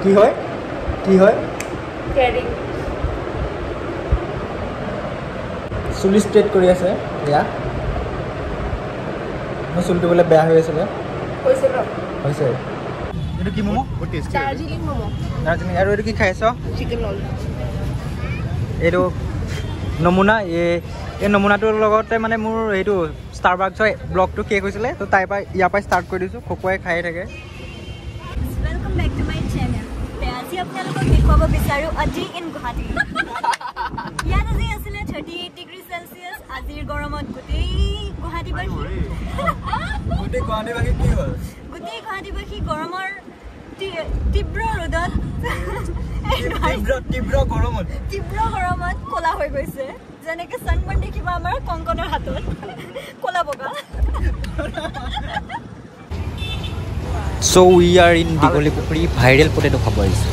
কি হয় কি হয় কেয়াৰিং চুলি ষ্ট্ৰেট কৰি আছে এয়া মোৰ চুলিটো বোলে বেয়া হৈ আছিলে হৈছে ন হৈছে এইটো কি ম'ম' দাৰ্জিলিং ম'ম' দাৰ্জিলিং আৰু এইটো কি খাই আছ চিকেন ৰ'ল এইটো নমুনা এই নমুনাটোৰ লগতে মানে মোৰ এইটো ষ্টাৰবাকছৰ ব্লগটো শেষ হৈছিলে তো তাইৰ পৰা ইয়াৰ পৰাই ষ্টাৰ্ট কৰি দিছোঁ খকুৱাই খায়ে থাকে welcome back to my channel আজি আপোনালোকক দেখুৱাব বিচাৰো আজি ইন গুৱাহাটী ইয়াত আজি আছিলে 38 ডিগ্ৰী সেলসিয়াস আজিৰ গৰমত গোটেই গুৱাহাটীবাসী কি হ'ল গোটেই গুৱাহাটীবাসী গৰমৰ তীব্ৰ ৰ'দত তীব্ৰ গৰমত ক'লা হৈ গৈছে যেনেকৈ সানবাৰ্ণ দেখিব আমাৰ কংকনৰ হাতত ক'লা বগা So we are in Digoli Pupri viral potato খাব আহিছো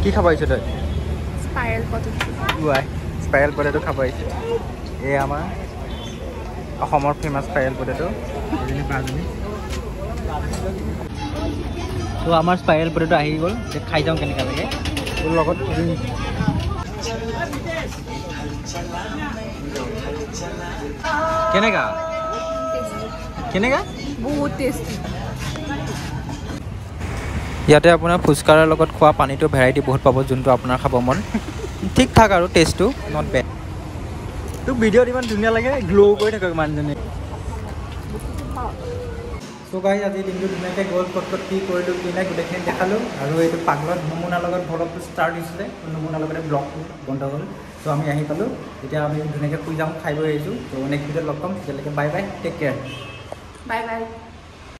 কি খাব আহিছো তই স্পাইৰাল পটেটো স্পাইৰাল পটেটো খাব আহিছো এই আমাৰ অসমৰ ফেমাছ স্পাইৰাল পটেটো এজনী পাঁচজনী তো আমাৰ স্পাইৰাল পটেটো আহি গ'ল খাই যাওঁ কেনেকুৱা লাগে তোৰ লগত কেনেকুৱা কেনেকুৱা বহুত টেষ্টি ইয়াতে আপোনাৰ ফুচকাৰ লগত খোৱা পানীটো ভেৰাইটি বহুত পাব যোনটো আপোনাৰ খাব মন ঠিক ঠাক আৰু টেষ্টটো নট বেড তোক ভিডিঅ'ত ইমান ধুনীয়া লাগে গ্ল' কৰি থাকে মানুহজনী চ' গাইজ আজি দিনটো ধুনীয়াকৈ গ'ল ক'ত কি কৰিলোঁ কি নাই গোটেইখিনি দেখালোঁ আৰু এইটো পাগলত নমুনাৰ লগত ভ্লগটো ষ্টাৰ্ট হৈছিলে নমুনাৰ লগতে ব্লগটো বন্ধ হ'ল চ' আমি আহি পালোঁ এতিয়া আমি ধুনীয়াকৈ শুই যাওঁ খাই বৈ আহিছোঁ ত' নেক্সট ভিডিঅ'ত লগ পাম তেতিয়ালৈকে bye bye take care bye bye